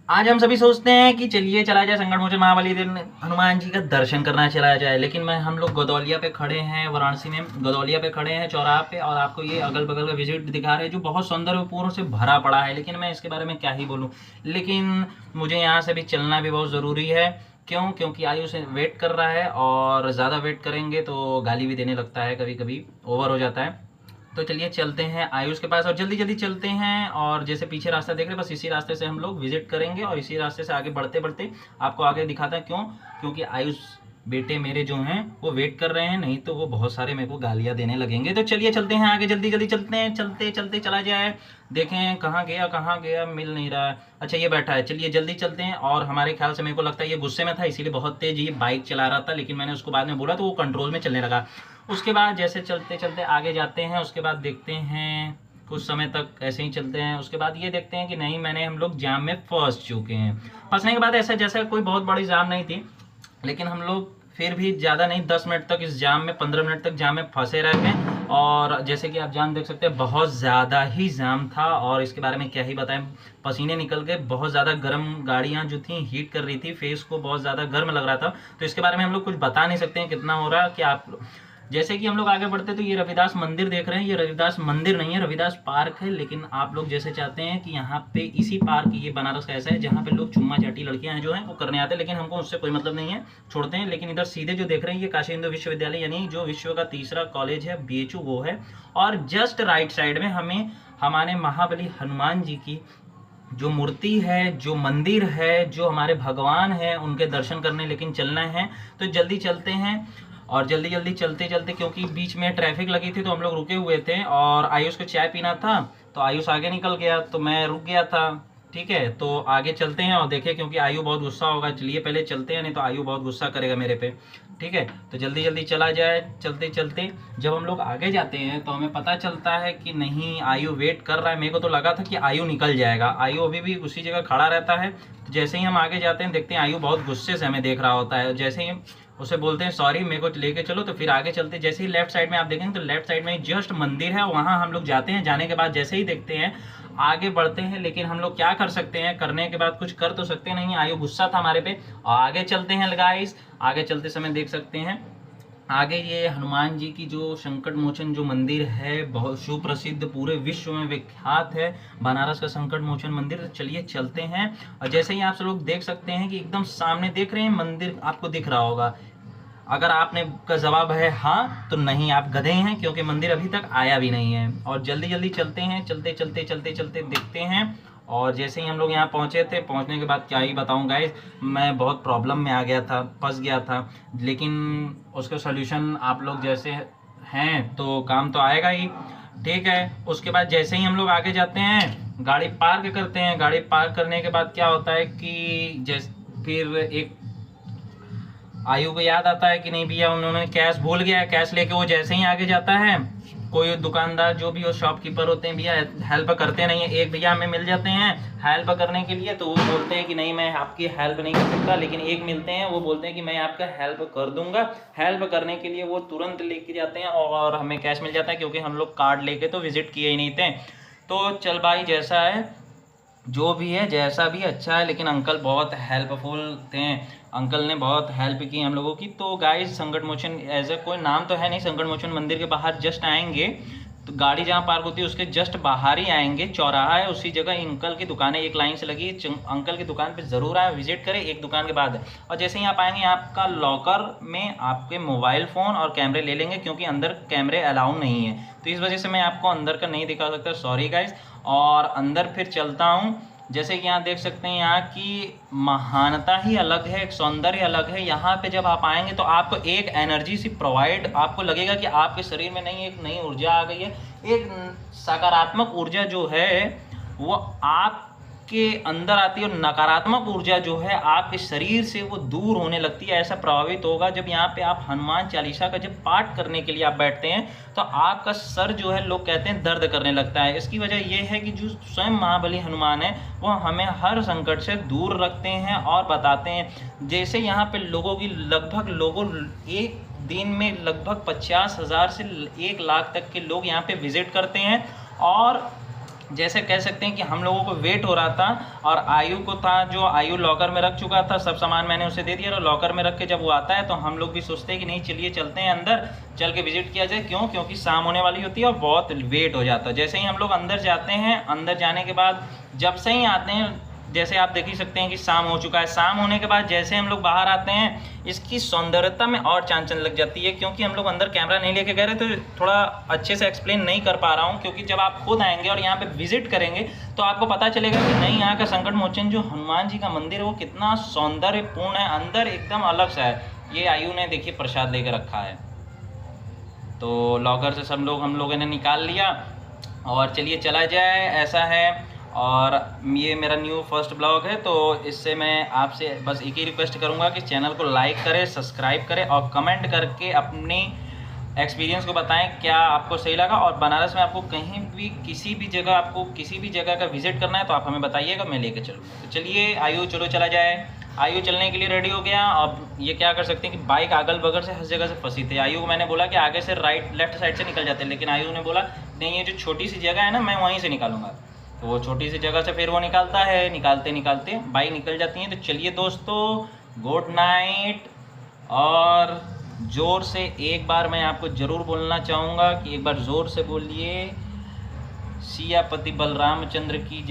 आज हम सभी सोचते हैं कि चलिए चला जाए संकट मोचन महाबली दिन हनुमान जी का दर्शन करना चला जाए, लेकिन मैं हम लोग गदौलिया पे खड़े हैं, वाराणसी में गदौलिया पे खड़े हैं चौराहा पे, और आपको ये अगल बगल का विजिट दिखा रहे हैं जो बहुत सुंदर और पूर्ण से भरा पड़ा है। लेकिन मैं इसके बारे में क्या ही बोलूँ, लेकिन मुझे यहाँ से भी चलना भी बहुत ज़रूरी है। क्यों? क्योंकि आयु से वेट कर रहा है, और ज़्यादा वेट करेंगे तो गाली भी देने लगता है, कभी कभी ओवर हो जाता है। तो चलिए चलते हैं आयुष के पास और जल्दी जल्दी चलते हैं। और जैसे पीछे रास्ता देख रहे हैं, बस इसी रास्ते से हम लोग विजिट करेंगे और इसी रास्ते से आगे बढ़ते बढ़ते आपको आगे दिखाता है। क्यों? क्योंकि आयुष बेटे मेरे जो हैं वो वेट कर रहे हैं, नहीं तो वो बहुत सारे मेरे को गालियां देने लगेंगे। तो चलिए चलते हैं आगे, जल्दी जल्दी चलते हैं, चलते चलते चला जाए। देखें कहाँ गया, मिल नहीं रहा है। अच्छा ये बैठा है, चलिए जल्दी चलते हैं। और हमारे ख्याल से मेरे को लगता है ये गुस्से में था, इसीलिए बहुत तेज ये बाइक चला रहा था, लेकिन मैंने उसको बाद में बोला तो वो कंट्रोल में चलने लगा। उसके बाद जैसे चलते चलते आगे जाते हैं, उसके बाद देखते हैं कुछ समय तक ऐसे ही चलते हैं। उसके बाद ये देखते हैं कि नहीं, हम लोग जाम में फंस चुके हैं। फंसने के बाद ऐसा जैसा कोई बहुत बड़ी जाम नहीं थी, लेकिन हम लोग फिर भी ज़्यादा नहीं 10 मिनट तक इस जाम में, 15 मिनट तक जाम में फंसे रह गए। और जैसे कि आप जाम देख सकते हैं, बहुत ज़्यादा ही जाम था, और इसके बारे में क्या ही बताएं, पसीने निकल गए। बहुत ज़्यादा गर्म गाड़ियाँ जो थी हीट कर रही थी, फेस को बहुत ज़्यादा गर्म लग रहा था। तो इसके बारे में हम लोग कुछ बता नहीं सकते हैं कितना हो रहा है। कि आप जैसे कि हम लोग आगे बढ़ते तो ये रविदास मंदिर देख रहे हैं, ये रविदास मंदिर नहीं है, रविदास पार्क है। लेकिन आप लोग जैसे चाहते हैं कि यहाँ पे इसी पार्क, ये बनारस का ऐसा है जहाँ पे लोग चुम्मा चाटी लड़कियाँ हैं जो हैं वो करने आते हैं, लेकिन हमको उससे कोई मतलब नहीं है, छोड़ते हैं। लेकिन इधर सीधे जो देख रहे हैं ये काशी हिंदू विश्वविद्यालय, यानी जो विश्व का तीसरा कॉलेज है BHU वो है। और जस्ट राइट साइड में हमें हमारे महाबली हनुमान जी की जो मूर्ति है, जो मंदिर है, जो हमारे भगवान है, उनके दर्शन करने लेकिन चलना है। तो जल्दी चलते हैं। और जल्दी जल्दी चलते चलते, क्योंकि बीच में ट्रैफिक लगी थी तो हम लोग रुके हुए थे, और आयुष को चाय पीना था तो आयुष आगे निकल गया तो मैं रुक गया था। ठीक है, तो आगे चलते हैं और देखें, क्योंकि आयु बहुत गुस्सा होगा। चलिए पहले चलते हैं, नहीं तो आयु बहुत गुस्सा करेगा मेरे पे। ठीक है, तो जल्दी जल्दी चला जाए। चलते चलते जब हम लोग आगे जाते हैं तो हमें पता चलता है कि नहीं, आयु वेट कर रहा है। मेरे को तो लगा था कि आयु निकल जाएगा, आयु अभी भी उसी जगह खड़ा रहता है। तो जैसे ही हम आगे जाते हैं देखते हैं आयु बहुत गुस्से से हमें देख रहा होता है। जैसे ही उसे बोलते हैं सॉरी, मेरे को लेके चलो, तो फिर आगे चलते। जैसे ही लेफ्ट साइड में आप देखेंगे तो लेफ्ट साइड में जस्ट मंदिर है, वहाँ हम लोग जाते हैं। जाने के बाद जैसे ही देखते हैं आगे बढ़ते हैं, लेकिन हम लोग क्या कर सकते हैं, करने के बाद कुछ कर तो सकते नहीं। आयु गुस्सा था हमारे पे। और आगे चलते हैं गाइस, आगे चलते समय देख सकते हैं आगे ये हनुमान जी की जो संकट मोचन जो मंदिर है, बहुत सुप्रसिद्ध, पूरे विश्व में विख्यात है, बनारस का संकट मोचन मंदिर। तो चलिए चलते हैं। और जैसे ही आप सब लोग देख सकते हैं कि एकदम सामने देख रहे हैं मंदिर, आपको दिख रहा होगा। अगर आपने का जवाब है हाँ तो नहीं, आप गधे हैं, क्योंकि मंदिर अभी तक आया भी नहीं है। और जल्दी जल्दी चलते हैं, चलते चलते चलते चलते देखते हैं। और जैसे ही हम लोग यहाँ पहुँचे थे, पहुँचने के बाद क्या ही बताऊँ गाइस, मैं बहुत प्रॉब्लम में आ गया था, फंस गया था। लेकिन उसका सलूशन आप लोग जैसे हैं तो काम तो आएगा ही। ठीक है, उसके बाद जैसे ही हम लोग आगे जाते हैं, गाड़ी पार्क करते हैं। गाड़ी पार्क करने के बाद क्या होता है कि जैसे फिर एक आयु को याद आता है कि नहीं भैया उन्होंने कैश भूल गया है। कैश लेके वो जैसे ही आगे जाता है, कोई दुकानदार जो भी वो शॉपकीपर होते हैं भैया हेल्प करते नहीं है। एक भैया हमें मिल जाते हैं हेल्प करने के लिए, तो वो बोलते हैं कि नहीं मैं आपकी हेल्प नहीं कर सकता। लेकिन एक मिलते हैं, वो बोलते हैं कि मैं आपका हेल्प कर दूंगा। हेल्प करने के लिए वो तुरंत लेके जाते हैं और हमें कैश मिल जाता है, क्योंकि हम लोग कार्ड लेके तो विजिट किए ही नहीं थे। तो चल भाई, जैसा है जो भी है, जैसा भी अच्छा है। लेकिन अंकल बहुत हेल्पफुल थे, अंकल ने बहुत हेल्प की हम लोगों की। तो गाइस संकट मोचन एज ए कोई नाम तो है नहीं, संकट मोचन मंदिर के बाहर जस्ट आएंगे तो गाड़ी जहाँ पार्क होती है उसके जस्ट बाहर ही आएंगे, चौराहा है, उसी जगह अंकल की दुकानें एक लाइन से लगी। अंकल की दुकान पे ज़रूर आए, विजिट करें एक दुकान के बाद। और जैसे ही आप आएंगे, आपका लॉकर में आपके मोबाइल फ़ोन और कैमरे ले लेंगे, क्योंकि अंदर कैमरे अलाउ नहीं है। तो इस वजह से मैं आपको अंदर का नहीं दिखा सकता, सॉरी गाइज। और अंदर फिर चलता हूँ। जैसे कि यहाँ देख सकते हैं, यहाँ की महानता ही अलग है, एक सौंदर्य अलग है। यहाँ पे जब आप आएंगे तो आपको एक एनर्जी सी प्रोवाइड, आपको लगेगा कि आपके शरीर में नहीं, एक नई ऊर्जा आ गई है। एक सकारात्मक ऊर्जा जो है वो आपके अंदर आती है, और नकारात्मक ऊर्जा जो है आपके शरीर से वो दूर होने लगती है। ऐसा प्रभावित होगा जब यहाँ पे आप हनुमान चालीसा का जब पाठ करने के लिए आप बैठते हैं, तो आपका सर जो है, लोग कहते हैं दर्द करने लगता है। इसकी वजह ये है कि जो स्वयं महाबली हनुमान है वो हमें हर संकट से दूर रखते हैं और बताते हैं। जैसे यहाँ पे लोगों की लोगों एक दिन में लगभग 50,000 से 1 लाख तक के लोग यहाँ पे विजिट करते हैं। और जैसे कह सकते हैं कि हम लोगों को वेट हो रहा था और आयु को था, जो आयु लॉकर में रख चुका था, सब सामान मैंने उसे दे दिया और लॉकर में रख के जब वो आता है तो हम लोग भी सोचते हैं कि नहीं चलिए चलते हैं अंदर, चल के विजिट किया जाए। क्यों? क्योंकि शाम होने वाली होती है और बहुत वेट हो जाता है। जैसे ही हम लोग अंदर जाते हैं, अंदर जाने के बाद जब से ही आते हैं, जैसे आप देख ही सकते हैं कि शाम हो चुका है। शाम होने के बाद जैसे हम लोग बाहर आते हैं, इसकी सौंदर्यता में और चांद चलने लग जाती है। क्योंकि हम लोग अंदर कैमरा नहीं लेके गए रहे तो थोड़ा अच्छे से एक्सप्लेन नहीं कर पा रहा हूँ, क्योंकि जब आप खुद आएंगे और यहाँ पे विजिट करेंगे तो आपको पता चलेगा कि नहीं, यहाँ का संकट मोचन जो हनुमान जी का मंदिर है वो कितना सौंदर्यपूर्ण है, अंदर एकदम अलग सा है। ये आयु ने देखिए प्रसाद लेकर रखा है। तो लॉकर से सब लोग हम लोगों ने निकाल लिया और चलिए चला जाए, ऐसा है। और ये मेरा न्यू फर्स्ट ब्लॉग है, तो इससे मैं आपसे बस एक ही रिक्वेस्ट करूँगा कि चैनल को लाइक करें, सब्सक्राइब करें और कमेंट करके अपनी एक्सपीरियंस को बताएं क्या आपको सही लगा। और बनारस में आपको कहीं भी किसी भी जगह, आपको किसी भी जगह का विजिट करना है तो आप हमें बताइएगा, मैं लेके चलूँगा। तो चलिए आयु चलो चला जाए। आयु चलने के लिए रेडी हो गया। अब ये क्या कर सकते हैं कि बाइक अगल बगल से हर जगह से फंसी थी। आयु को मैंने बोला कि आगे से राइट लेफ्ट साइड से निकल जाते हैं, लेकिन आयु ने बोला नहीं, ये जो छोटी सी जगह है ना, मैं वहीं से निकालूंगा। तो वो छोटी सी जगह से फिर वो निकालता है, निकालते निकालते बाइक निकल जाती है। तो चलिए दोस्तों, गुड नाइट। और ज़ोर से एक बार मैं आपको ज़रूर बोलना चाहूँगा कि एक बार ज़ोर से बोलिए, सियापति बलरामचंद्र की जय।